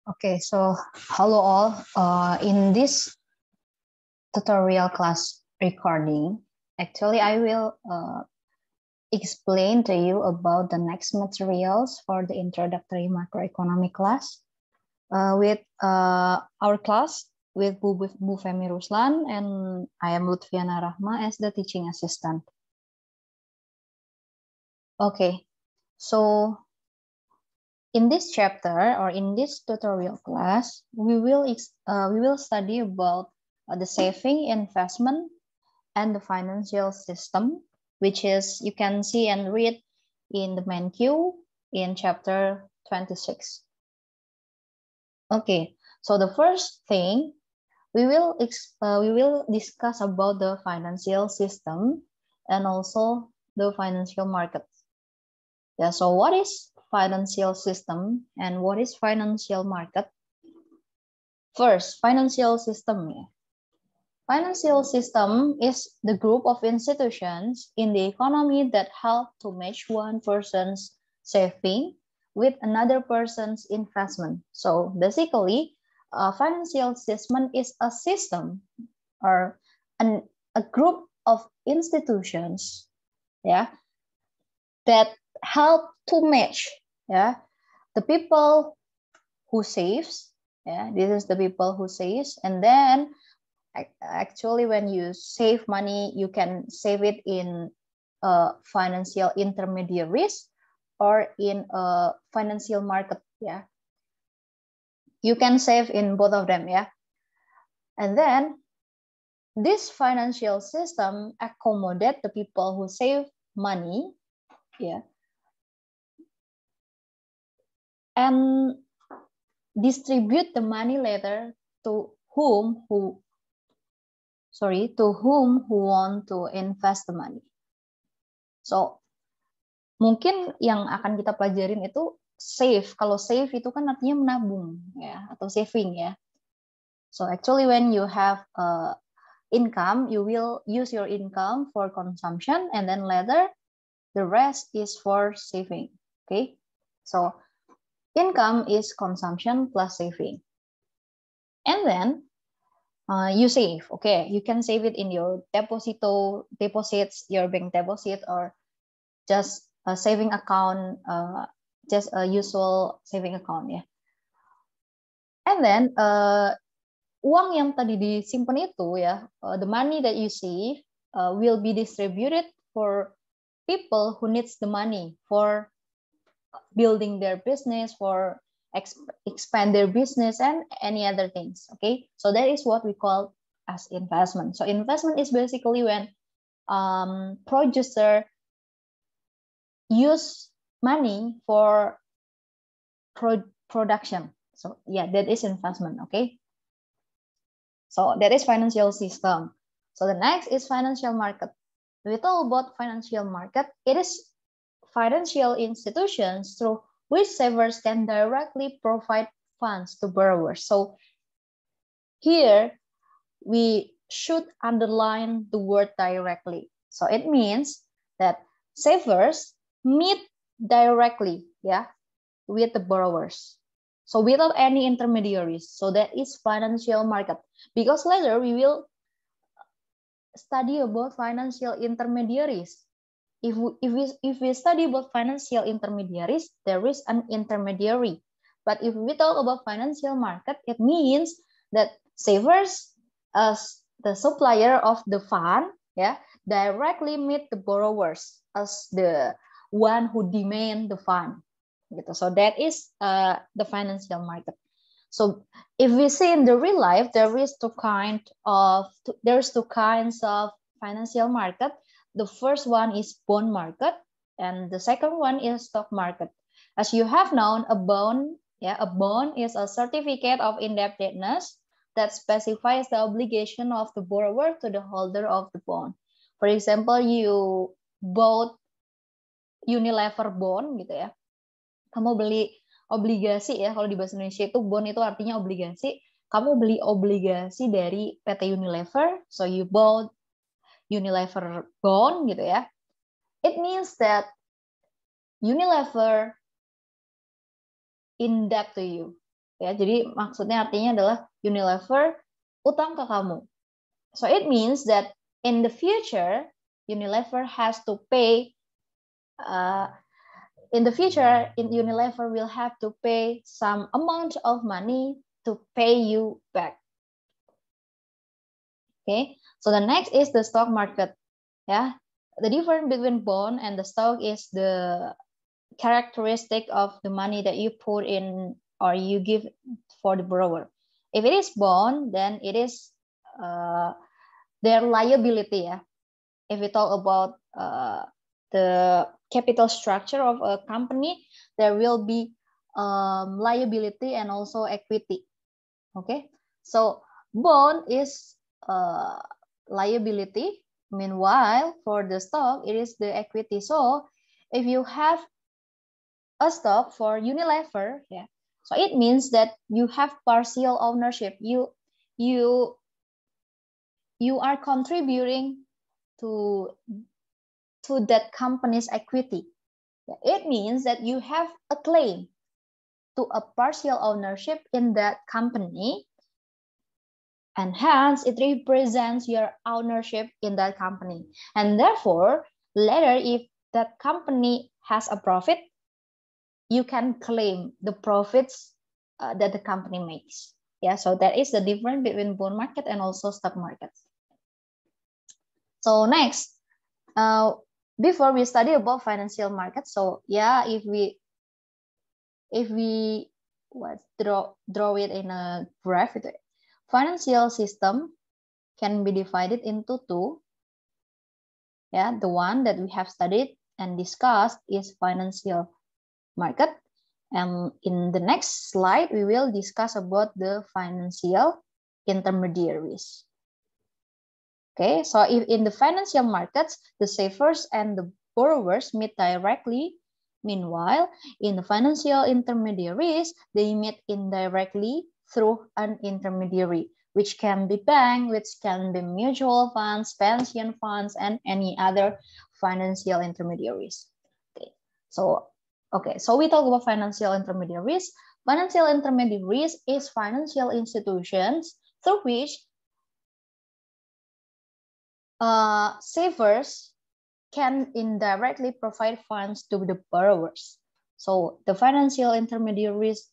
Okay, so hello all. In this tutorial class recording, actually I will explain to you about the next materials for the introductory macroeconomic class with our class with Bu Femi Ruslan, and I am Lutfiana Rahma as the teaching assistant. Okay, so in this chapter or in this tutorial class, we will study about the saving, investment, and the financial system, which is you can see and read in the main Q in chapter 26. Okay, so the first thing we will discuss about the financial system and also the financial market. Yeah, so what is financial system and what is financial market? First, financial system. Financial system is the group of institutions in the economy that help to match one person's saving with another person's investment. So basically, a financial system is a system or a group of institutions, that help to match, the people who saves. This is the people who saves, and then actually when you save money, you can save it in financial intermediaries or in a financial market. You can save in both of them. And then this financial system accommodate the people who save money, and distribute the money later to whom who want to invest the money. So mungkin yang akan kita pelajarin itu save. Kalau save itu kan artinya menabung, atau saving, So actually when you have income, you will use your income for consumption, and then later the rest is for saving. Okay, so income is consumption plus saving, and then you save. Okay, you can save it in your deposits, your bank deposit, or just a saving account, just a usual saving account, And then uang yang tadi disimpan itu, the money that you save will be distributed for people who needs the money for building their business, for expand their business, and any other things. Okay, so that is what we call as investment. So investment is basically when producer use money for production. So that is investment. Okay, so that is financial system. So the next is financial market. We talk about financial market. It is financial institutions through which savers can directly provide funds to borrowers. So here we should underline the word directly. So it means that savers meet directly, with the borrowers. So without any intermediaries. So that is financial market. Because later we will study about financial intermediaries. If we study about financial intermediaries, there is an intermediary. But if we talk about financial market, it means that savers as the supplier of the fund, directly meet the borrowers as the one who demand the fund. So that is the financial market. So if we see in the real life, there's two kinds of financial market. The first one is bond market, and the second one is stock market. As you have known, a bond is a certificate of indebtedness that specifies the obligation of the borrower to the holder of the bond. For example, you bought Unilever bond, gitu ya. Kamu beli obligasi, kalau di bahasa Indonesia itu bond itu artinya obligasi. Kamu beli obligasi dari PT Unilever, so you bought Unilever bond, gitu ya. It means that Unilever in debt to you. Ya, jadi maksudnya artinya adalah Unilever utang ke kamu. So it means that in the future Unilever has to pay Unilever will have to pay some amount of money to pay you back. Okay, so the next is the stock market. Yeah, the difference between bond and the stock is the characteristic of the money that you put in or you give for the borrower. If it is bond, then it is their liability. Yeah, if we talk about the capital structure of a company, there will be liability and also equity. Okay, so bond is liability. Meanwhile, for the stock, it is the equity. So if you have a stock for Unilever, yeah, so it means that you have partial ownership. You are contributing to that company's equity. It means that you have a claim to a partial ownership in that company, and hence it represents your ownership in that company. And therefore, later if that company has a profit, you can claim the profits that the company makes. Yeah, so that is the difference between bond market and also stock markets. So next, before we study about financial markets, so yeah, if we draw it in a graph, financial system can be divided into two. Yeah, the one that we have studied and discussed is financial market. And in the next slide, we will discuss about the financial intermediaries. Okay, so if in the financial markets, the savers and the borrowers meet directly. Meanwhile, in the financial intermediaries, they meet indirectly through an intermediary, which can be bank, which can be mutual funds, pension funds, and any other financial intermediaries. Okay, so we talk about financial intermediaries. Financial intermediaries is financial institutions through which savers can indirectly provide funds to the borrowers. So the financial intermediaries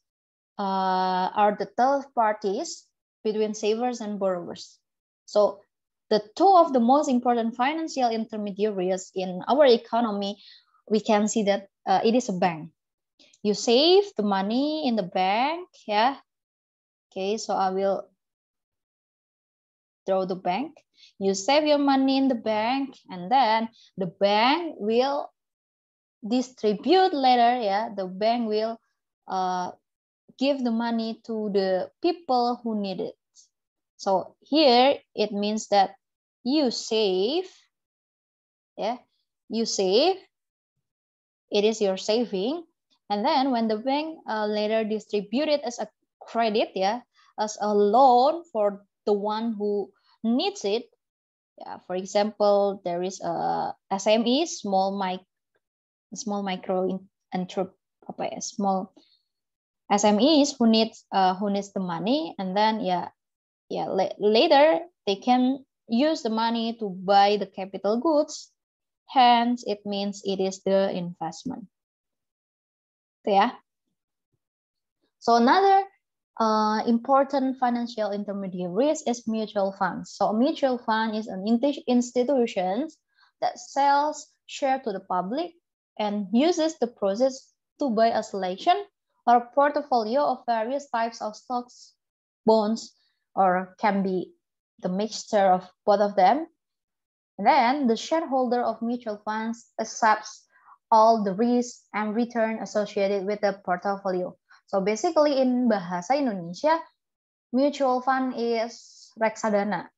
are the third parties between savers and borrowers. So the two of the most important financial intermediaries in our economy, we can see that it is a bank. You save the money in the bank, yeah. Okay, so I will draw the bank. You save your money in the bank, and then the bank will distribute later. Yeah, the bank will give the money to the people who need it. So here it means that you save. Yeah, you save. It is your saving, and then when the bank later distribute it as a credit, yeah, as a loan for the one who needs it. Yeah, for example, there is a SME, small micro small SMEs who needs the money, and then later they can use the money to buy the capital goods. Hence, it means it is the investment. Yeah. So another important financial intermediaries is mutual funds. So a mutual fund is an institution that sells share to the public and uses the process to buy a selection or portfolio of various types of stocks, bonds, or can be the mixture of both of them. And then the shareholder of mutual funds accepts all the risk and return associated with the portfolio. So basically in bahasa Indonesia, mutual fund is reksadana.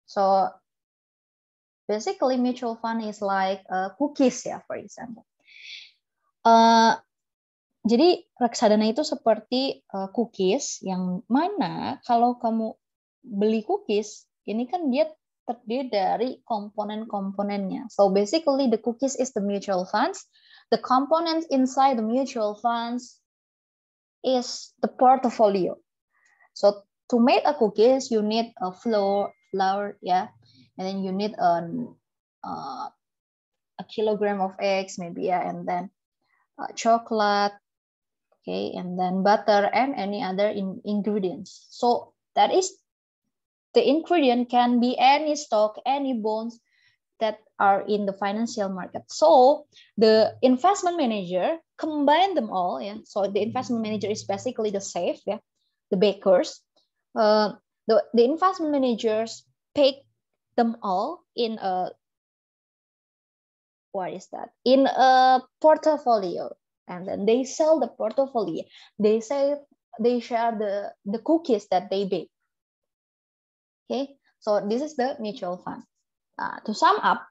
So basically mutual fund is like cookies ya, for example. Jadi reksadana itu seperti cookies yang mana kalau kamu beli cookies, ini kan dia terdiri dari komponen-komponennya. So basically the cookies is the mutual funds. The components inside the mutual funds is the portfolio. So to make a cookies, you need a flour, yeah, and then you need a kilogram of eggs, maybe, yeah, and then chocolate, okay, and then butter and any other ingredients. So that is the ingredient can be any stock, any bonds that are in the financial market. So the investment manager combine them all, yeah. So the investment manager is basically the safe, yeah, the bakers. The investment managers pick them all in a, what is that? In a portfolio, and then they sell the portfolio. They share the cookies that they bake. Okay, so this is the mutual fund. To sum up,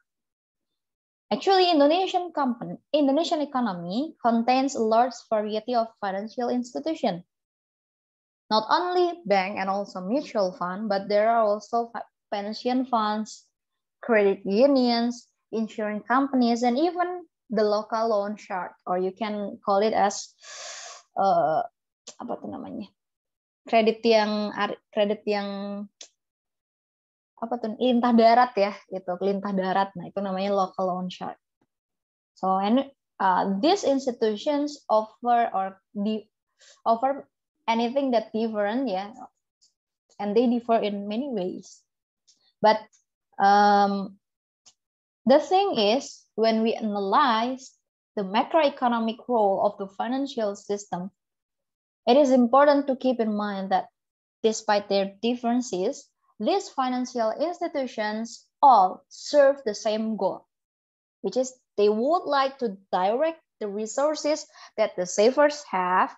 actually, Indonesian economy contains a large variety of financial institutions. Not only bank and also mutual fund, but there are also pension funds, credit unions, insurance companies, and even the local loan shark, or you can call it as apa tuh namanya? Kredit yang apa tuh, lintah darat ya, itu lintah darat. Nah, itu namanya local loan shark. So and these institutions offer anything that different, yeah, and they differ in many ways. But the thing is, when we analyze the macroeconomic role of the financial system, it is important to keep in mind that despite their differences, these financial institutions all serve the same goal, which is they would like to direct the resources that the savers have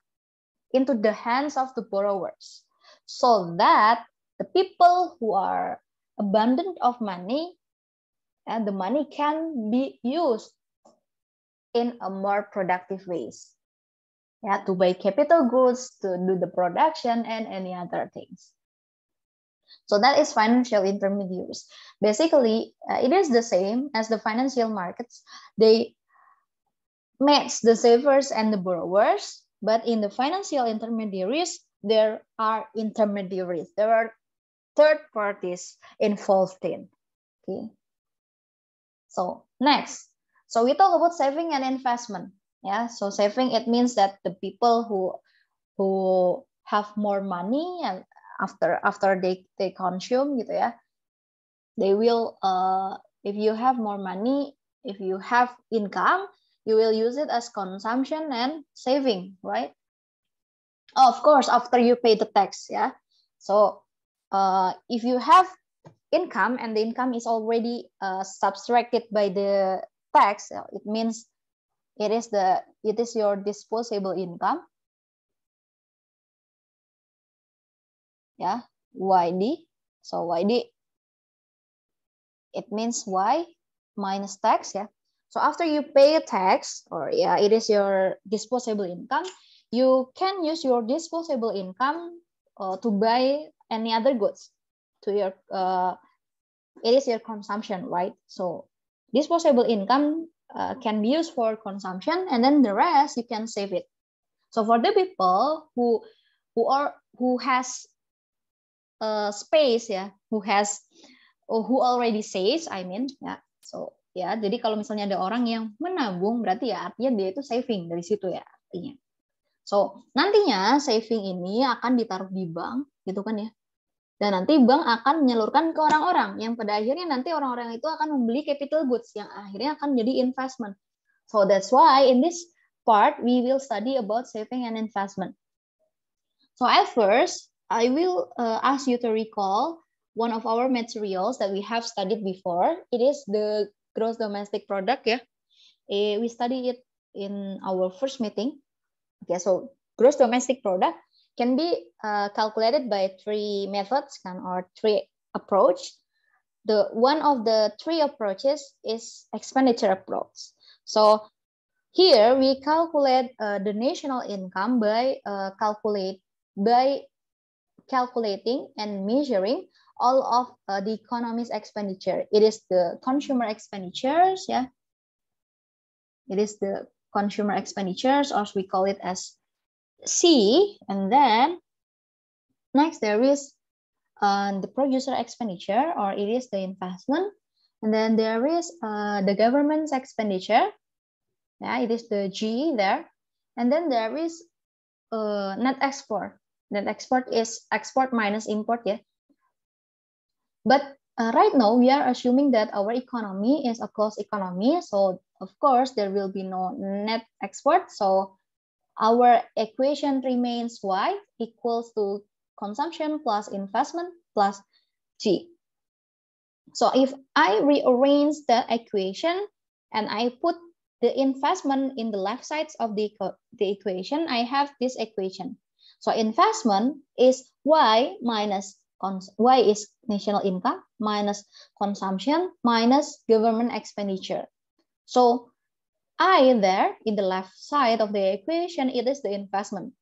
into the hands of the borrowers, so that the people who are abundant of money and the money can be used in a more productive ways. Yeah, to buy capital goods, to do the production and any other things. So that is financial intermediaries. Basically, it is the same as the financial markets. They match the savers and the borrowers, but in the financial intermediaries, there are intermediaries. There are third parties involved in. Okay. So next, so we talk about saving and investment. Yeah, so saving, it means that the people who have more money and after they consume gitu ya, they will if you have more money, if you have income, you will use it as consumption and saving, right? Oh, of course, after you pay the tax, yeah. So if you have income and the income is already subtracted by the tax, it means it is your disposable income. Yeah, YD. So YD, it means Y minus tax, yeah. So after you pay tax, or yeah, it is your disposable income, you can use your disposable income to buy any other goods. To your it is your consumption, right? So disposable income can be used for consumption, and then the rest you can save it. So for the people who has space, ya, who already saves, I mean, ya. So ya, jadi kalau misalnya ada orang yang menabung, berarti ya artinya dia itu saving dari situ ya artinya. So nantinya saving ini akan ditaruh di bank, gitu kan ya. Dan nanti bank akan menyalurkan ke orang-orang yang pada akhirnya nanti orang-orang itu akan membeli capital goods yang akhirnya akan jadi investment. So that's why in this part we will study about saving and investment. So at first, I will ask you to recall one of our materials that we have studied before. It is the gross domestic product, yeah. We studied it in our first meeting. Okay, so gross domestic product can be calculated by three methods or three approaches. The one of the three approaches is expenditure approach. So here we calculate the national income by calculating and measuring all of the economy's expenditure. It is the consumer expenditures, yeah. It is the consumer expenditures, or we call it as C, and then next there is the producer expenditure, or it is the investment, and then there is the government's expenditure. Yeah, it is the G there, and then there is net export. Net export is export minus import, yeah. But right now we are assuming that our economy is a closed economy, so of course there will be no net export. So our equation remains Y equals to consumption plus investment plus G. So if I rearrange the equation and I put the investment in the left side of the equation, I have this equation. So investment is Y minus Y is national income minus consumption minus government expenditure. So I there in the left side of the equation, it is the investment.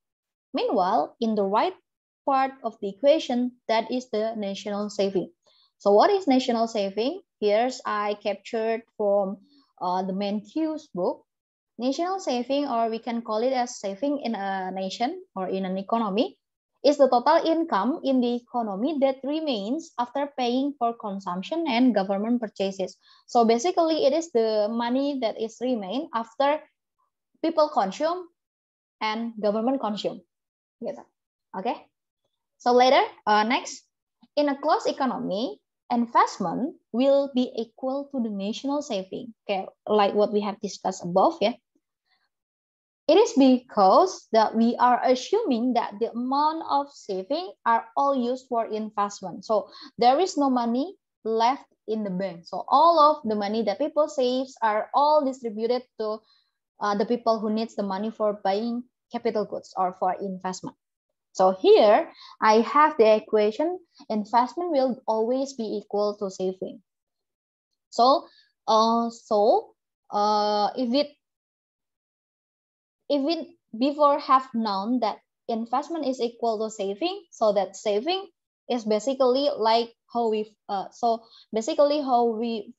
Meanwhile, in the right part of the equation, that is the national saving. So what is national saving? Here's I captured from the Matthews book. National saving, or we can call it as saving in a nation or in an economy, is the total income in the economy that remains after paying for consumption and government purchases. So basically, it is the money that is remain after people consume and government consume. Okay. So later, next, in a closed economy, investment will be equal to the national saving. Okay, like what we have discussed above, yeah. It is because that we are assuming that the amount of saving are all used for investment. So there is no money left in the bank. So all of the money that people saves are all distributed to the people who needs the money for buying capital goods or for investment. So here I have the equation: investment will always be equal to saving. So if we before have known that investment is equal to saving, so that saving is basically like how we how we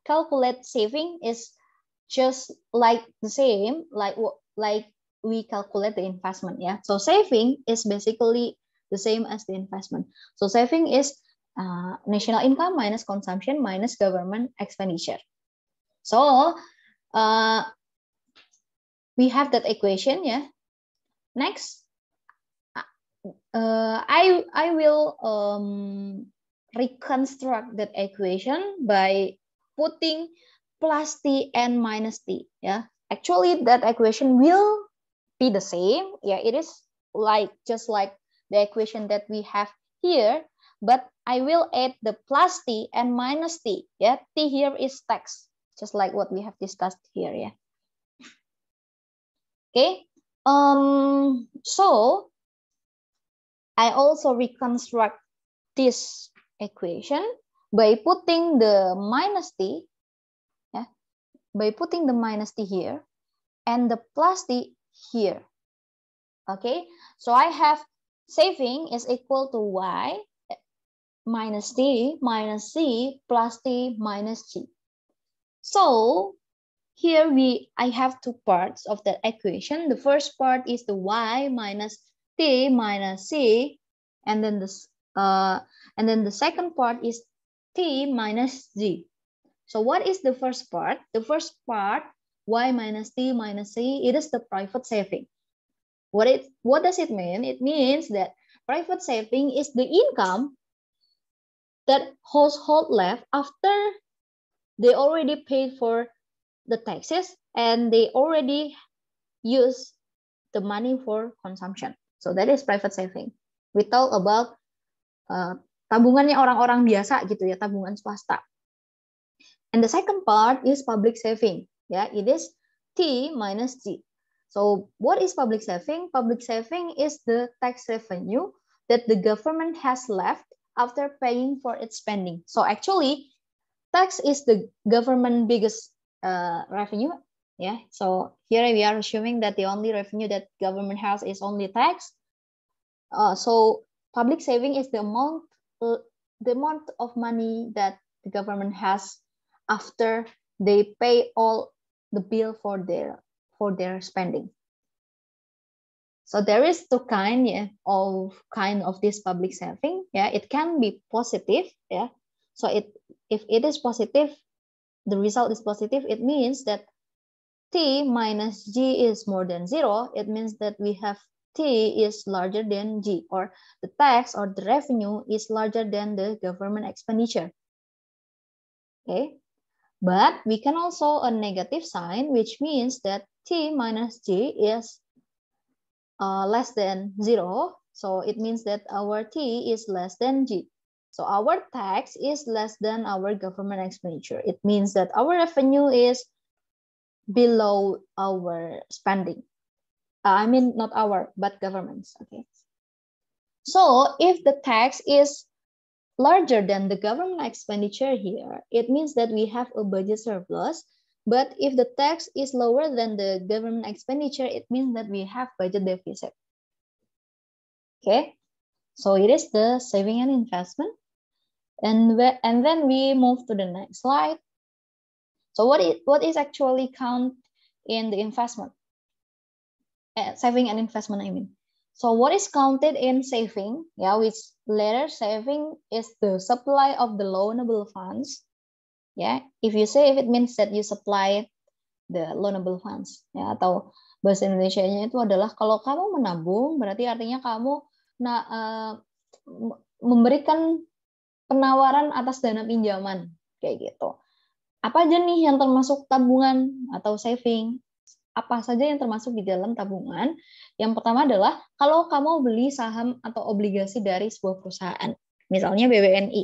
calculate saving is just like the same like we calculate the investment, yeah. So saving is basically the same as the investment. So saving is national income minus consumption minus government expenditure. So we have that equation, yeah. Next, I will reconstruct that equation by putting plus t and minus t, yeah. Actually, that equation will be the same, yeah. It is like just like the equation that we have here, but I will add the plus t and minus t, yeah. T here is tax, just like what we have discussed here, yeah. Okay, so I also reconstruct this equation by putting the minus t, yeah, by putting the minus t here and the plus t here. Okay, so I have saving is equal to y minus t minus c plus t minus g. So here I have two parts of the equation. The first part is the y minus t minus c, and then the second part is t minus g. So what is the first part? The first part, y minus t minus c, it is the private saving. What does it mean? It means that private saving is the income that household left after they already paid for the taxes and they already use the money for consumption. So that is private saving. We talk about tabungannya orang-orang biasa gitu ya, tabungan swasta. And the second part is public saving. Yeah, it is T minus G. So what is public saving? Public saving is the tax revenue that the government has left after paying for its spending. So actually, tax is the government biggest revenue. Yeah. So here we are assuming that the only revenue that government has is only tax. So public saving is the amount of money that the government has after they pay all the bill for their spending. So there is two kind of this public saving. It can be positive. So if it is positive, the result is positive. It means that T minus G is more than 0. It means that we have T is larger than G, or the tax or the revenue is larger than the government expenditure. Okay, but we can also a negative sign, which means that T minus G is less than 0. So it means that our T is less than G. So our tax is less than our government expenditure. It means that our revenue is below our spending. I mean, not our, but government's. Okay. So if the tax is larger than the government expenditure here, it means that we have a budget surplus. But if the tax is lower than the government expenditure, it means that we have budget deficit. Okay, so it is the saving and investment. And then we move to the next slide. So what is actually count in the investment? Saving and investment, I mean. So what is counted in saving? Which letter saving is the supply of the loanable funds. If you save, it means that you supply the loanable funds. Atau bahasa Indonesianya itu adalah kalau kamu menabung, berarti artinya kamu memberikan penawaran atas dana pinjaman, kayak gitu. Apa aja nih yang termasuk tabungan atau saving? Apa saja yang termasuk di dalam tabungan? Yang pertama adalah kalau kamu beli saham atau obligasi dari sebuah perusahaan, misalnya BBNI.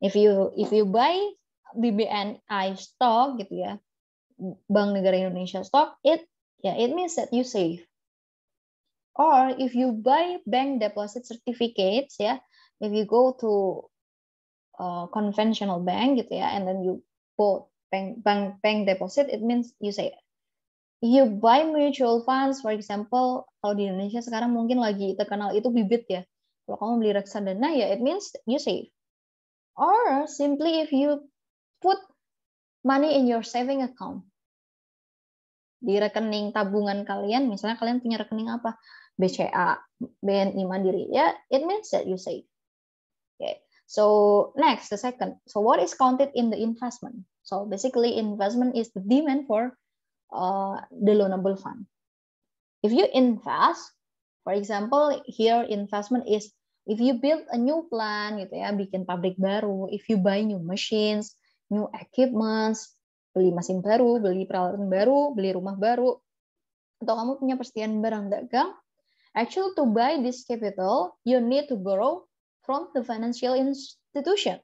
If you buy BBNI stock gitu ya, Bank Negara Indonesia stock, it means that you save. Or if you buy bank deposit certificates, if you go to conventional bank gitu ya, and then you go bank deposit, it means you save. You buy mutual funds, for example, kalau di Indonesia sekarang mungkin lagi terkenal itu Bibit ya. Kalau kamu beli reksadana, it means you save. Or simply if you put money in your saving account, di rekening tabungan kalian, misalnya kalian punya rekening apa? BCA, BNI Mandiri, it means that you save. Okay. So next, the second. So what is counted in the investment? So basically, investment is the demand for the loanable fund. If you invest, for example, here investment is if you build a new plant gitu ya, bikin pabrik baru, if you buy new machines, new equipments, beli mesin baru, beli peralatan baru, beli rumah baru, atau kamu punya persediaan barang dagang, actually to buy this capital, you need to borrow from the financial institution.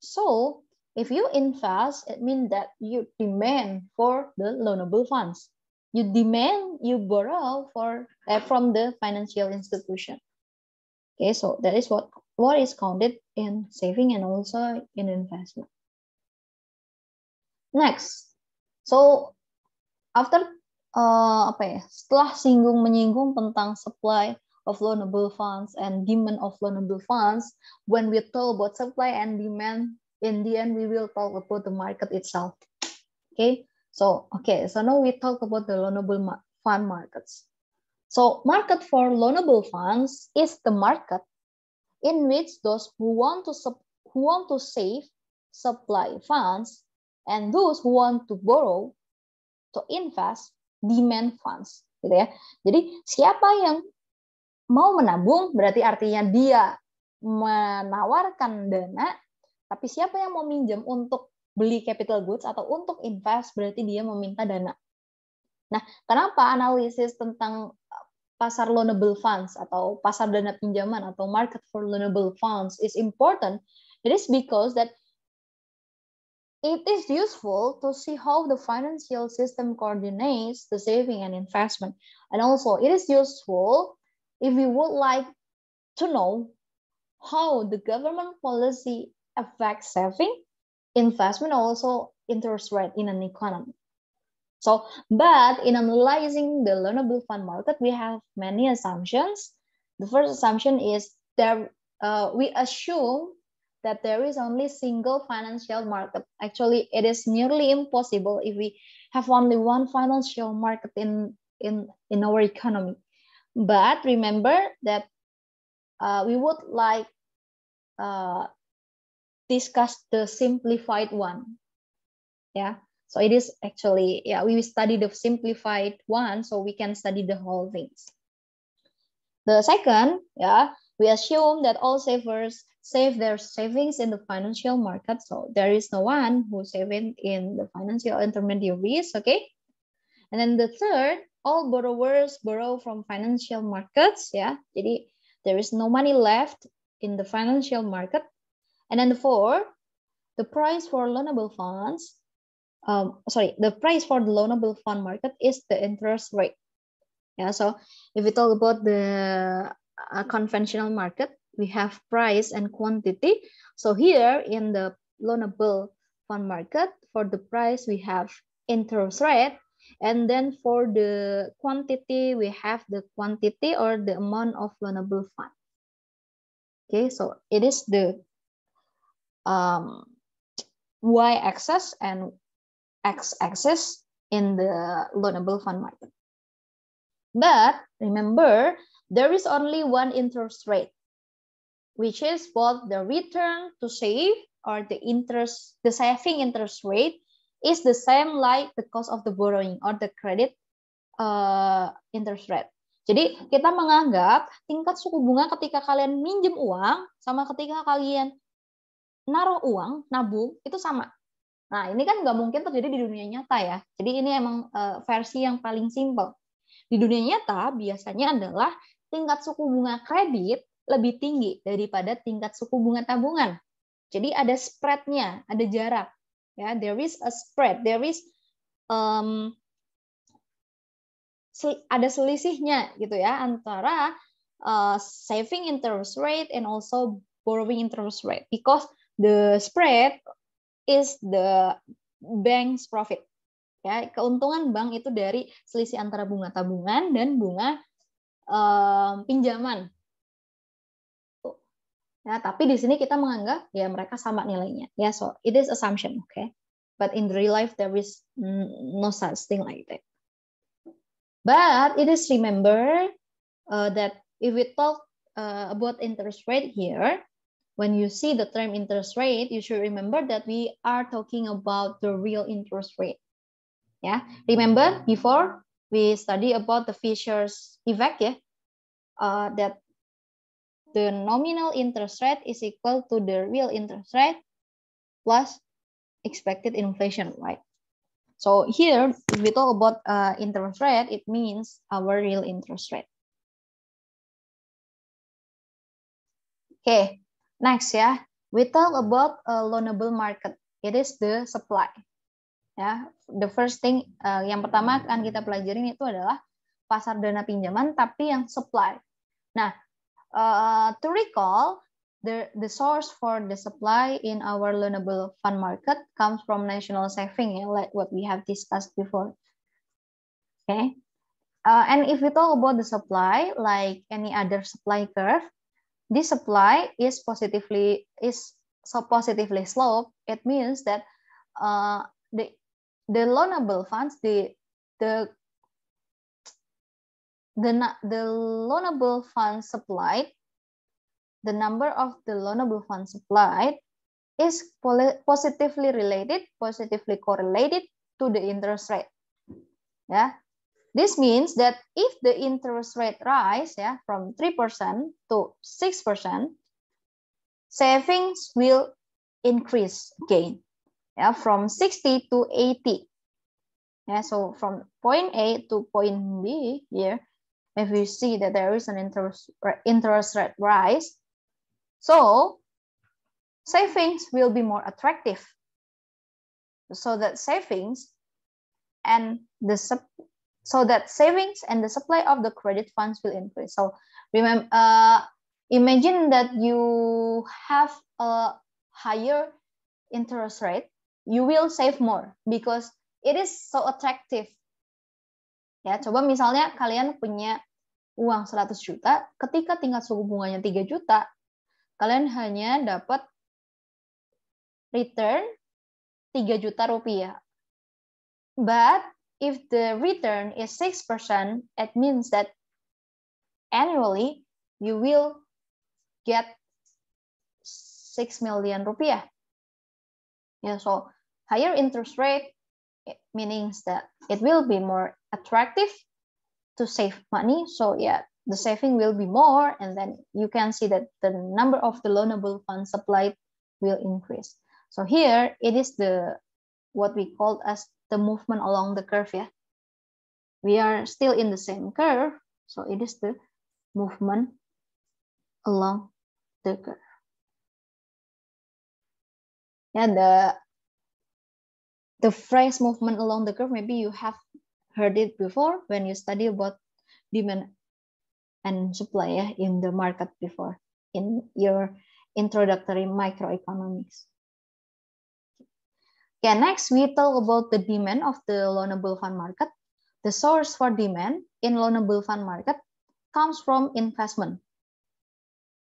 So if you invest, it means that you demand for the loanable funds. You borrow from the financial institution. Okay, so that is what is counted in saving and also in investment. Next, so after setelah menyinggung tentang supply of loanable funds and demand of loanable funds, when we talk about supply and demand, in the end, we will talk about the market itself. Okay, so now we talk about the loanable fund markets. So market for loanable funds is the market in which those who want to save supply funds and those who want to borrow to invest demand funds, gitu ya. Jadi siapa yang mau menabung berarti artinya dia menawarkan dana, tapi siapa yang mau minjem untuk beli capital goods atau untuk invest berarti dia meminta dana. Nah, kenapa analisis tentang pasar loanable funds atau pasar dana pinjaman atau market for loanable funds is important? It is because that it is useful to see how the financial system coordinates the saving and investment. And also, it is useful if we would like to know how the government policy affects saving, investment, also interest rate in an economy. So, but in analyzing the loanable fund market, we have many assumptions. The first assumption is that we assume that there is only single financial market. Actually, it is nearly impossible if we have only one financial market in our economy. But remember that we would like discuss the simplified one. Yeah. So it is actually, yeah, we study the simplified one so we can study the whole things. The second, yeah, we assume that all savers save their savings in the financial market. So there is no one who's saving in the financial intermediaries, okay? And then the third, all borrowers borrow from financial markets, yeah. Jadi there is no money left in the financial market. And then the fourth, the price for loanable funds, the price for the loanable fund market is the interest rate. Yeah, so if we talk about the conventional market, we have price and quantity. So here in the loanable fund market, for the price we have interest rate, and then for the quantity we have the quantity or the amount of loanable fund. Okay, so it is the y-axis and x-axis in the loanable fund market. But remember, there is only one interest rate, which is both the return to save or the saving interest rate is the same like the cost of the borrowing or the credit interest rate. Jadi kita menganggap tingkat suku bunga ketika kalian minjem uang sama ketika kalian naruh uang, nabung, itu sama. Nah, ini kan nggak mungkin terjadi di dunia nyata ya. Jadi ini emang versi yang paling simple. Di dunia nyata biasanya adalah tingkat suku bunga kredit lebih tinggi daripada tingkat suku bunga tabungan. Jadi ada spread-nya, ada jarak. Ya, there is a spread, there is ada selisihnya gitu ya antara saving interest rate and also borrowing interest rate because the spread is the bank's profit. Ya, keuntungan bank itu dari selisih antara bunga tabungan dan bunga pinjaman. Ya, tapi di sini kita menganggap ya mereka sama nilainya. Ya, so it is assumption, okay? But in real life there is no such thing like that. But it is remember that if we talk about interest rate here, when you see the term interest rate, you should remember that we are talking about the real interest rate. Yeah, remember before we study about the Fisher's effect, yeah, that the nominal interest rate is equal to the real interest rate plus expected inflation, right? So here, if we talk about interest rate, it means our real interest rate. Okay, next ya, we talk about a loanable market. It is the supply. Ya, the first thing yang pertama akan kita pelajarin itu adalah pasar dana pinjaman, tapi yang supply. Nah, to recall, the source for the supply in our loanable fund market comes from national saving, ya, like what we have discussed before. Okay, and if we talk about the supply, like any other supply curve, this supply is positively sloped. It means that the loanable funds, the loanable funds supplied, the number of the loanable funds supplied is positively correlated to the interest rate. Yeah, this means that if the interest rate rise, yeah, from 3% to 6%, savings will increase again. Yeah, from 60 to 80. Yeah, so from point A to point B here, if you see that there is an interest rate rise, so savings will be more attractive. So that savings and the supply of the credit funds will increase. So remember, imagine that you have a higher interest rate, you will save more because it is so attractive. Ya, coba misalnya kalian punya uang 100 juta, ketika tingkat suku bunganya 3 juta, kalian hanya dapat return 3 juta rupiah. But if the return is 6%, it means that annually you will get 6 million rupiah. Yeah, so higher interest rate, it means that it will be more attractive to save money. So yeah, the saving will be more, and then you can see that the number of the loanable funds supplied will increase. So here it is the what we call as the movement along the curve. Yeah, we are still in the same curve, so it is the movement along the curve. And the phrase movement along the curve, maybe you have heard it before when you study about demand and supply, yeah, in the market before in your introductory microeconomics. Okay, next we talk about the demand of the loanable fund market. The source for demand in loanable fund market comes from investment.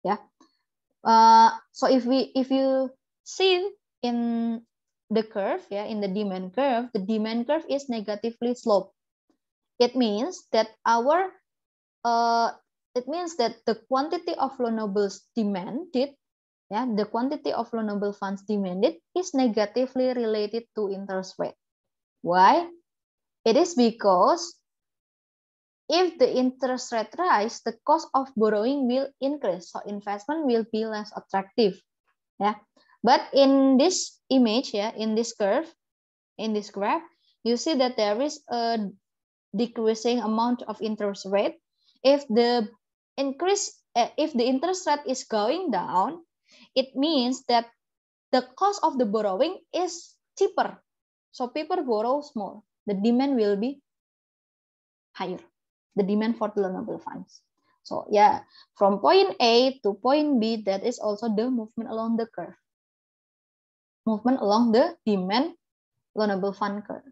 Yeah. So if you see in the curve, yeah, in the demand curve is negatively sloped. It means that the quantity of loanables demanded, yeah, the quantity of loanable funds demanded is negatively related to interest rate. Why? It is because if the interest rate rise, the cost of borrowing will increase, so investment will be less attractive. Yeah, but in this image, yeah, in this curve, in this graph, you see that there is a decreasing amount of interest rate. If the interest rate is going down, it means that the cost of the borrowing is cheaper. So people borrow more. The demand will be higher. The demand for the loanable funds. So yeah, from point A to point B, that is also the movement along the curve. Movement along the demand loanable fund curve.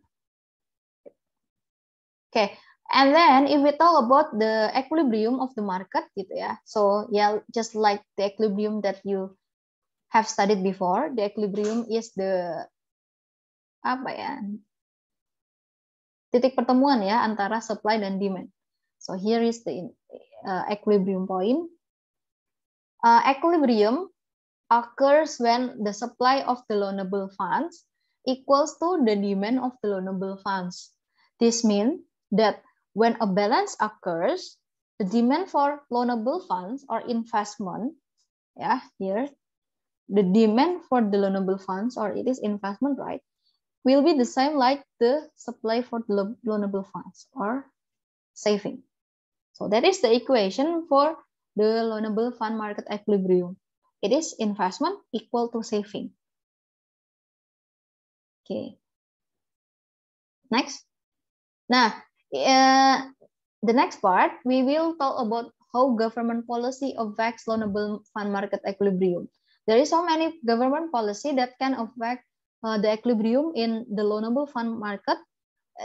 Okay, and then if we talk about the equilibrium of the market, gitu ya. So yeah, just like the equilibrium that you have studied before, the equilibrium is the apa ya? Titik pertemuan ya antara supply dan demand. So here is the equilibrium point. Equilibrium occurs when the supply of the loanable funds equals to the demand of the loanable funds. This means that when a balance occurs, the demand for loanable funds or investment, yeah, here, the demand for the loanable funds, or it is investment, right, will be the same like the supply for the loanable funds or saving. So that is the equation for the loanable fund market equilibrium. It is investment equal to saving. Okay. Next. Now, the next part, we will talk about how government policy affects loanable fund market equilibrium. There is so many government policy that can affect the equilibrium in the loanable fund market.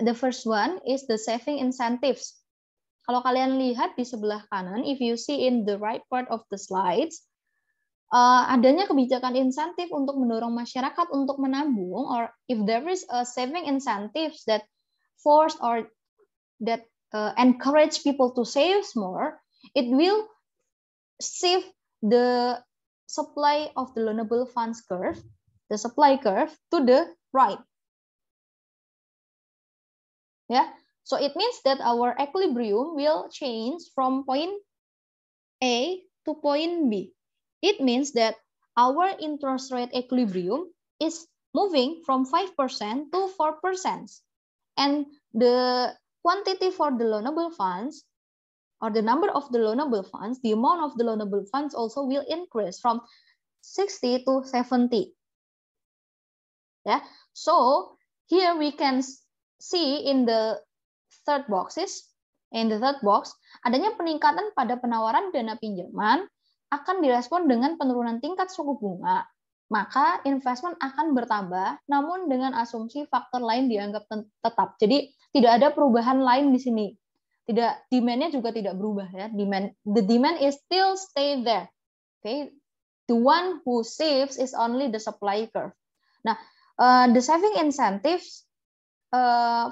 The first one is the saving incentives. Kalau kalian lihat di sebelah kanan, if you see in the right part of the slides, adanya kebijakan insentif untuk mendorong masyarakat untuk menabung, or if there is a saving incentives that force or that encourage people to save more, it will shift the supply of the loanable funds curve, the supply curve, to the right. Yeah, so it means that our equilibrium will change from point A to point B. It means that our interest rate equilibrium is moving from 5% to 4%. And the quantity for the loanable funds, or the number of the loanable funds, the amount of the loanable funds also will increase from 60 to 70. Yeah, so here we can see in the third box, adanya peningkatan pada penawaran dana pinjaman akan direspon dengan penurunan tingkat suku bunga. Maka investment akan bertambah, namun dengan asumsi faktor lain dianggap tetap. Jadi tidak ada perubahan lain di sini. Tidak, demand-nya juga tidak berubah ya. The demand is still stay there. Okay, the one who saves is only the supply curve. Nah, the saving incentives,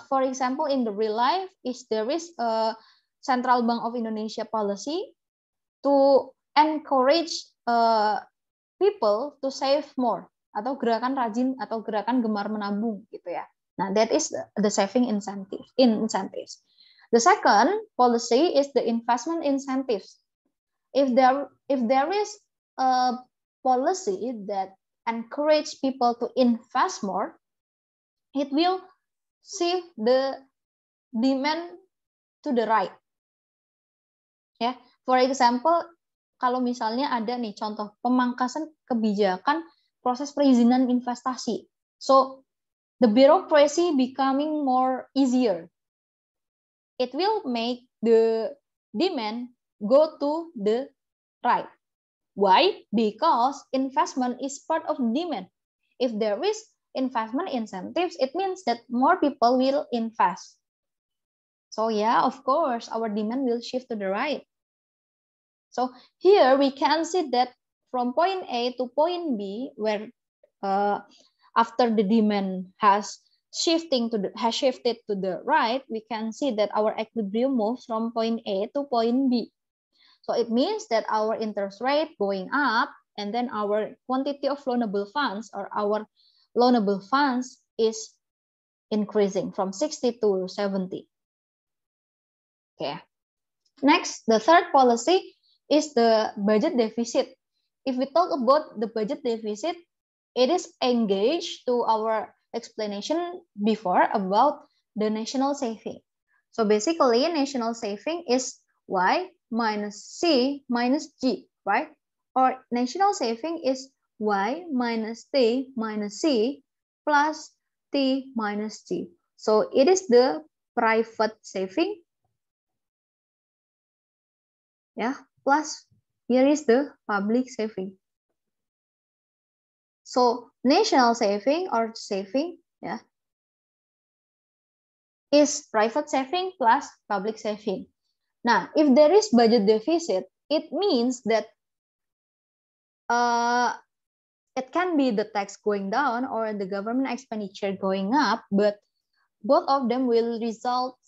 for example, in the real life, is there is a Central Bank of Indonesia policy to encourage people to save more, atau gerakan rajin atau gerakan gemar menabung gitu ya. Nah, that is the saving incentives. The second policy is the investment incentives. If there is a policy that encourage people to invest more, it will shift the demand to the right. Ya, for example, kalau misalnya ada nih contoh pemangkasan kebijakan proses perizinan investasi. So the bureaucracy becoming more easier. It will make the demand go to the right. Why? Because investment is part of demand. If there is investment incentives, it means that more people will invest. So yeah, of course, our demand will shift to the right. So here we can see that from point A to point B, where after the demand has shifted to the right, we can see that our equilibrium moves from point A to point B. So it means that our interest rate going up, and then our quantity of loanable funds or our loanable funds is increasing from 60 to 70. Okay. Next, the third policy is the budget deficit. If we talk about the budget deficit, it is engaged to our explanation before about the national saving. So basically, national saving is Y minus C minus G, right? Or national saving is Y minus T minus C plus T minus G. So it is the private saving, yeah, plus here is the public saving. So national saving or saving, yeah, is private saving plus public saving. Now, if there is budget deficit, it means that it can be the tax going down or the government expenditure going up, but both of them will result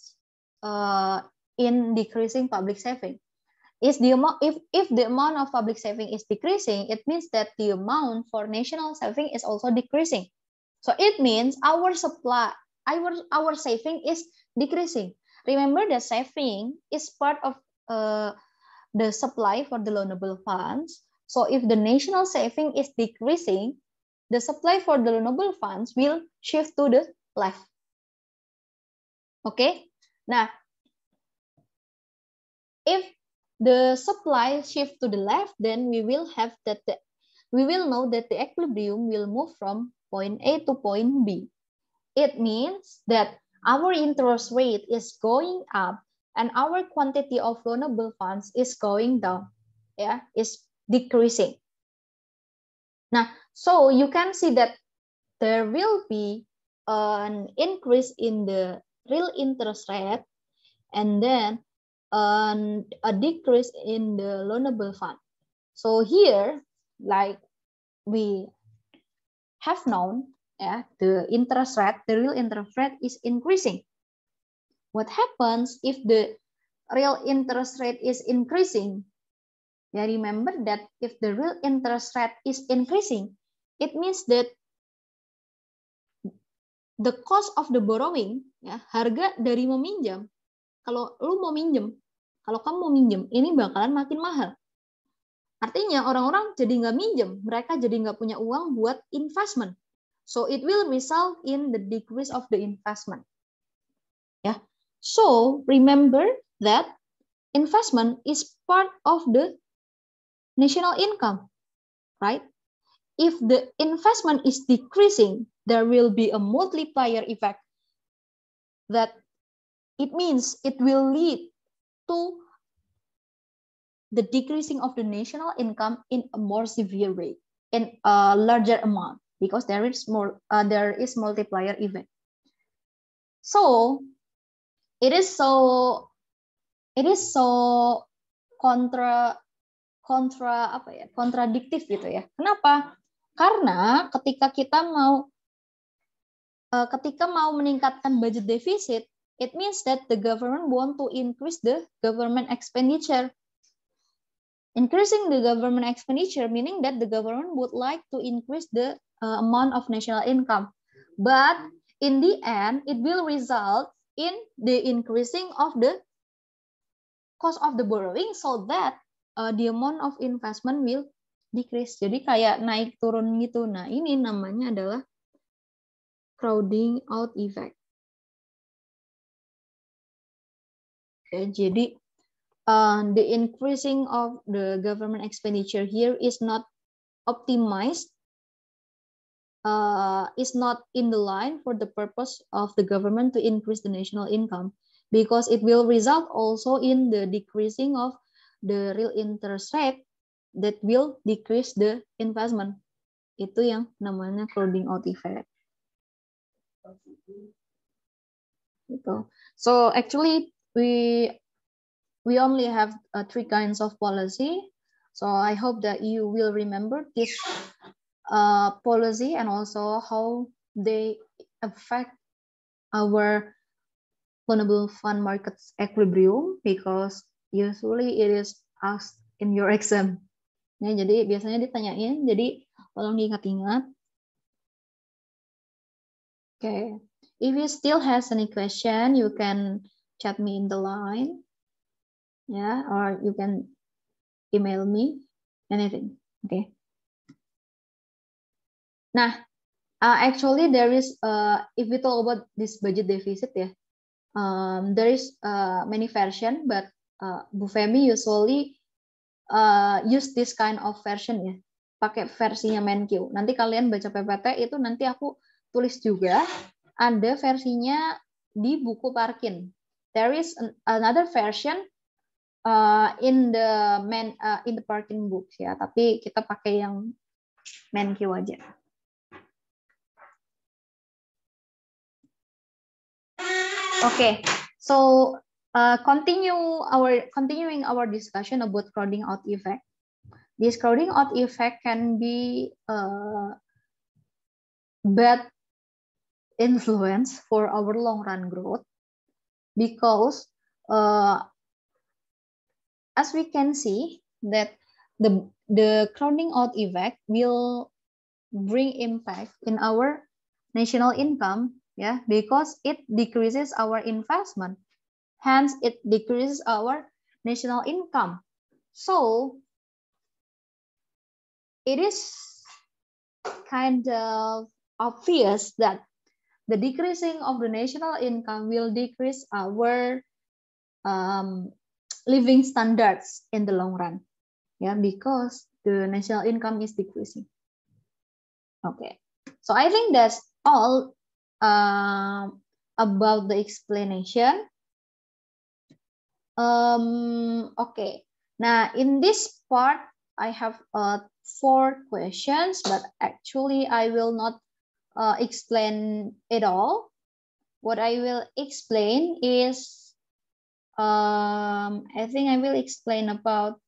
in decreasing public saving. If the amount of public saving is decreasing, it means that the amount for national saving is also decreasing. So it means our saving is decreasing. Remember that saving is part of the supply for the loanable funds. So if the national saving is decreasing, the supply for the loanable funds will shift to the left. Okay. Now, if the supply shift to the left, then we will have that we will know that the equilibrium will move from point A to point B. It means that our interest rate is going up and our quantity of loanable funds is going down, yeah, is decreasing. Now, so you can see that there will be an increase in the real interest rate and then a decrease in the loanable fund. So here, like we have known, yeah, the interest rate, the real interest rate is increasing. What happens if the real interest rate is increasing? Yeah, remember that if the real interest rate is increasing, it means that the cost of the borrowing, ya, harga dari meminjam, kalau lu mau minjem, kalau kamu mau minjem, ini bakalan makin mahal. Artinya orang-orang jadi nggak minjem, mereka jadi nggak punya uang buat investment. So it will result in the decrease of the investment. Yeah. So remember that investment is part of the national income, right? If the investment is decreasing, there will be a multiplier effect. That it means it will lead to the decreasing of the national income in a more severe way, in a larger amount, because there is multiplier effect. So it is so kontradiktif gitu ya. Kenapa? Karena ketika kita mau meningkatkan budget defisit, It means that the government want to increase the government expenditure. Increasing the government expenditure meaning that the government would like to increase the amount of national income. But in the end, it will result in the increasing of the cost of the borrowing so that the amount of investment will decrease. Jadi kayak naik turun gitu. Nah, ini namanya adalah crowding out effect. Okay, jadi the increasing of the government expenditure here is not optimized, is not in the line for the purpose of the government to increase the national income, because it will result also in the decreasing of the real interest rate that will decrease the investment. Itu yang namanya crowding out effect. Gitu. So actually we only have three kinds of policy. So I hope that you will remember this policy and also how they affect our vulnerable fund markets equilibrium, because usually it is asked in your exam. Nah, jadi biasanya ditanyain, jadi tolong diingat-ingat. Okay. If you still has any question, you can chat me in the line, yeah, or you can email me, anything. Okay. Nah, actually there is, if we talk about this budget deficit, yeah, there is many version, but Bu Femi usually use this kind of version ya, pakai versinya MenQ. Nanti kalian baca PPT itu nanti aku tulis juga. Ada versinya di buku Parkin. There is another version in the Parkin books ya, tapi kita pakai yang MenQ aja. Okay, so continuing our discussion about crowding out effect. This crowding out effect can be bad influence for our long run growth, because as we can see that the crowding out effect will bring impact in our national income, yeah, because it decreases our investment, hence it decreases our national income. So it is kind of obvious that the decreasing of the national income will decrease our living standards in the long run, yeah, because the national income is decreasing. Okay, so I think that's all about the explanation. Okay, now in this part I have 4 questions, but actually I will not explain it all. What I will explain is, I think I will explain about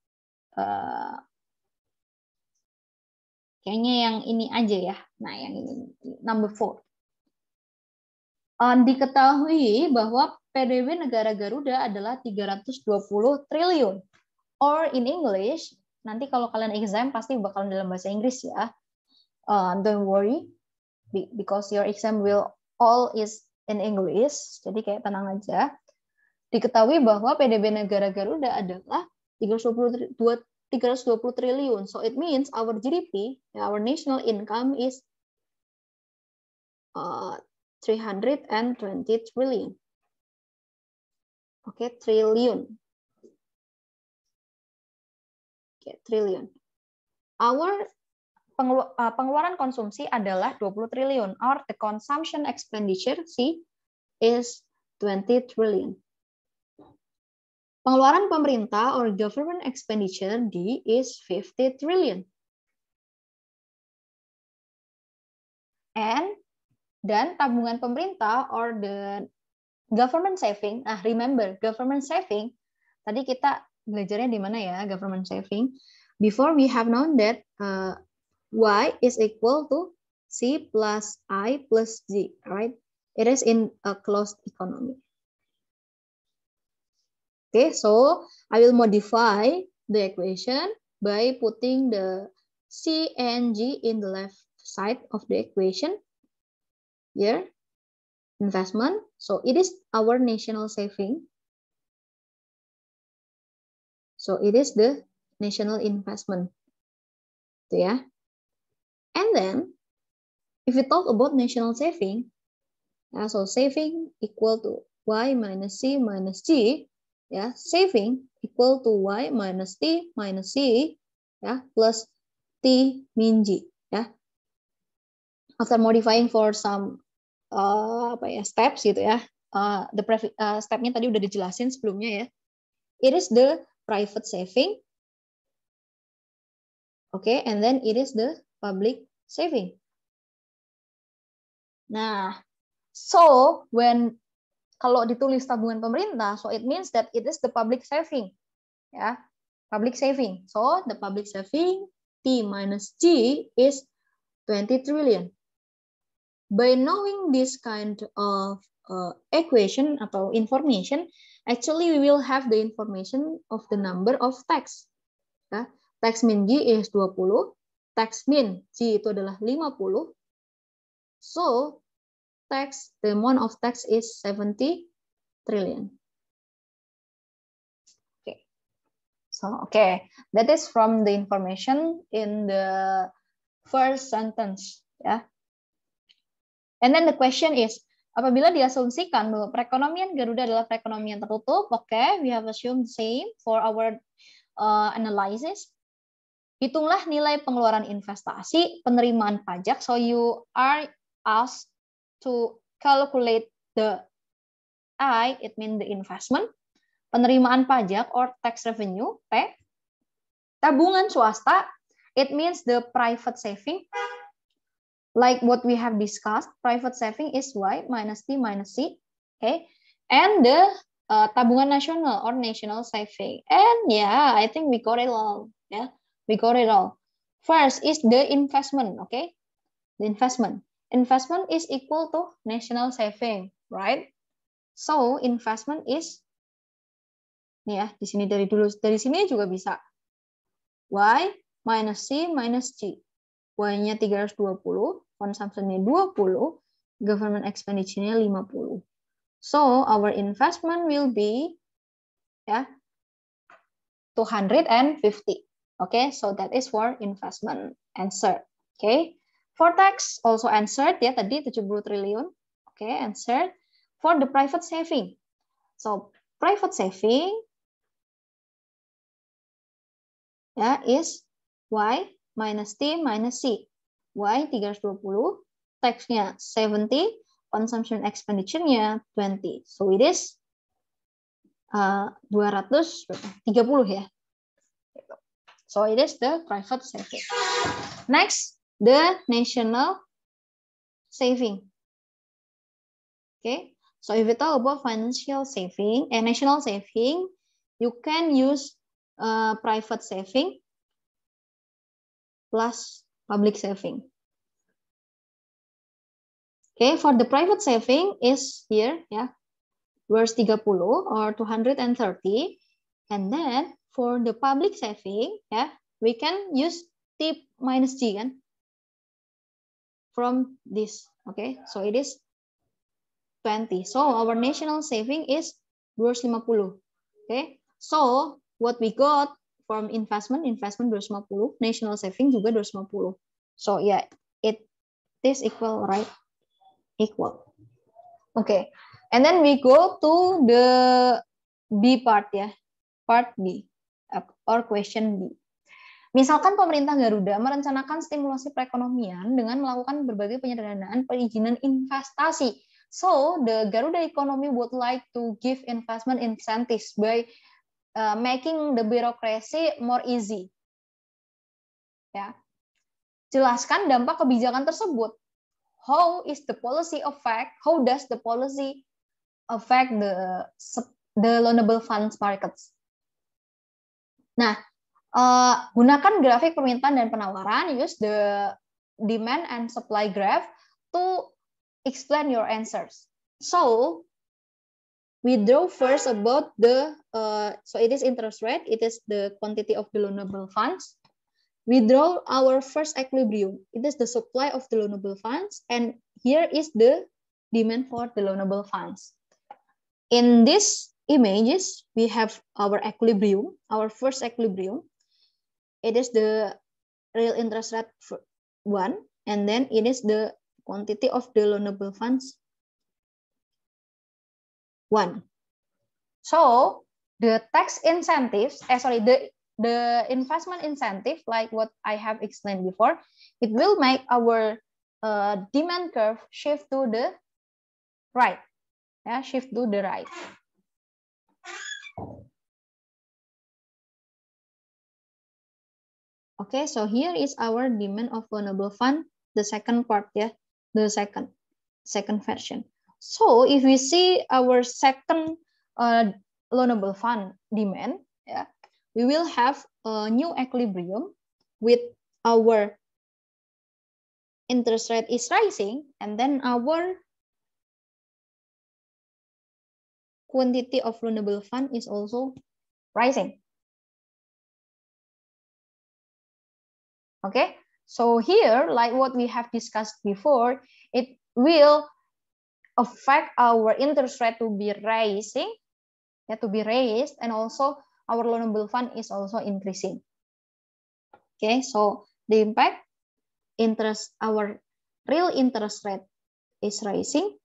kayaknya yang ini aja ya. Nah, yang ini number 4. Diketahui bahwa PDB negara Garuda adalah 320 triliun. Or in English, nanti kalau kalian exam pasti bakal dalam bahasa Inggris ya. Don't worry, because your exam will all is in English. Jadi kayak tenang aja. Diketahui bahwa PDB negara Garuda adalah 320 triliun. So it means our GDP, our national income is 320 trillion. Okay, trillion. Okay, trillion. Our pengeluaran konsumsi adalah 20 triliun, or the consumption expenditure C is 20 trillion. Pengeluaran pemerintah or government expenditure D is 50 trillion. Dan tabungan pemerintah or the government saving, remember government saving, tadi kita belajarnya di mana ya government saving? Before we have known that Y is equal to C plus I plus G, right? It is in a closed economy. Okay, so I will modify the equation by putting the C and G in the left side of the equation. Here, investment. So it is our national saving. So it is the national investment. So, yeah. And then, if we talk about national saving, so saving equal to Y minus C minus G. Yeah, saving equal to Y minus T minus C, yeah, plus T min G. Yeah. After modifying for some steps gitu ya. Stepnya tadi udah dijelasin sebelumnya ya. It is the private saving. Okay, and then it is the public saving. Nah, so when kalau ditulis tabungan pemerintah, so it means that it is the public saving. Ya, public saving. So the public saving T minus G is 20 trillion. By knowing this kind of equation atau information, actually we will have the information of the number of tax. Ya, tax min G is 20, tax min G itu adalah 50. So the amount of tax is 70 trillion. Okay. So that is from the information in the first sentence, ya. And then the question is, apabila diasumsikan bahwa perekonomian Garuda adalah perekonomian tertutup, we have assumed same for our analysis. Hitunglah nilai pengeluaran investasi, penerimaan pajak. So you are asked to calculate the I, it means the investment, penerimaan pajak or tax revenue, P, tabungan swasta, it means the private saving. Like what we have discussed, private saving is Y minus T minus C, okay, and the tabungan nasional or national saving. And yeah, I think we got it all. Yeah, we got it all. First is the investment, okay, the investment. Investment is equal to national saving, right? So investment is, nih ya, di sini dari sini juga bisa Y minus C minus G. Y-nya 320, consumption-nya 20, government expenditure-nya 50. So our investment will be 250. Okay, so that is for investment answer. Okay, for tax also answered ya tadi 70 triliun. Okay, answered. For the private saving. So private saving is Y minus T minus C. Y 320, tax-nya 70, consumption expenditure-nya 20. So it is 230 ya. So it is the private saving. Next, the national saving. Okay, so if we talk about financial saving and national saving, you can use private saving plus public saving. Okay, for the private saving is here, verse 30 or 230. And then for the public saving, we can use T minus G kan? From this. Okay, so it is 20. So our national saving is 250. Okay, so what we got from investment 250, national saving juga 250. So yeah, it is equal, right? Equal. Okay, and then we go to the B part ya, part B or question B. Misalkan pemerintah Garuda merencanakan stimulasi perekonomian dengan melakukan berbagai penyederhanaan perizinan investasi. So the Garuda economy would like to give investment incentives by making the bureaucracy more easy. Ya. Jelaskan dampak kebijakan tersebut. How is the policy affect? How does the policy affect the loanable funds markets? Nah, gunakan grafik permintaan dan penawaran. Use the demand and supply graph to explain your answers. So we draw first about the, so it is interest rate, it is the quantity of the loanable funds. We draw our first equilibrium. It is the supply of the loanable funds, and here is the demand for the loanable funds. In these images, we have our equilibrium, our first equilibrium. It is the real interest rate for 1, and then it is the quantity of the loanable funds 1. So the tax incentives, the investment incentive, like what I have explained before, it will make our demand curve shift to the right. Yeah, shift to the right. Okay, so here is our demand of loanable fund, the second part, yeah, the second version. So if we see our second loanable fund demand, yeah, we will have a new equilibrium with our interest rate is rising, and then our quantity of loanable fund is also rising. Okay, so here, like what we have discussed before, it will affect our interest rate to be rising, yeah, to be raised, and also our loanable fund is also increasing. Okay, so the impact interest, our real interest rate is rising,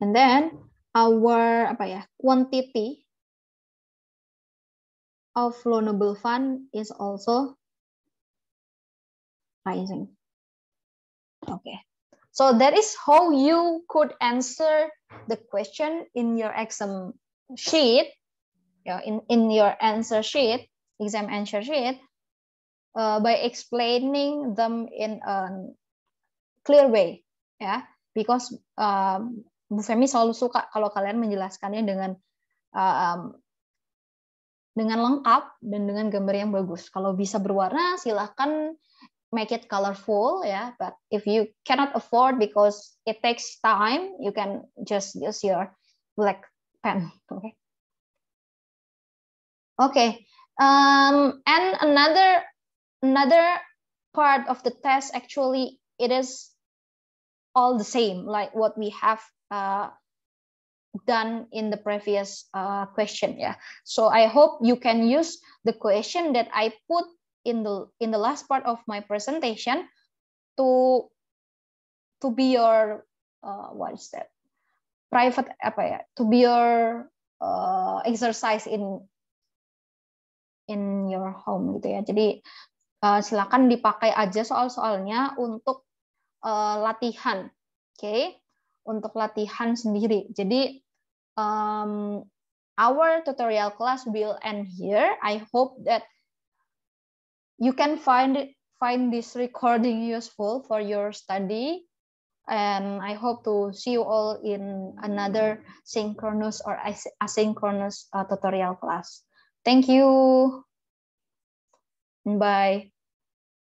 and then our quantity of loanable fund is also rising. Okay, so that is how you could answer the question in your exam sheet, in your answer sheet, exam answer sheet, by explaining them in a clear way, ya. Because Bu Femi selalu suka kalau kalian menjelaskannya dengan lengkap dan dengan gambar yang bagus. Kalau bisa berwarna, silakan make it colorful, ya. But if you cannot afford because it takes time, you can just use your black pen. Okay. Okay. And another part of the test, actually, it is all the same, like what we have done in the previous question. Yeah. So I hope you can use the question that I put in the last part of my presentation to be your what is that, private to be your exercise in your home gitu ya. Jadi silakan dipakai aja soal-soalnya untuk latihan, okay? Untuk latihan sendiri. Jadi our tutorial class will end here. I hope that you can find this recording useful for your study, and I hope to see you all in another synchronous or asynchronous tutorial class. Thank you. Bye.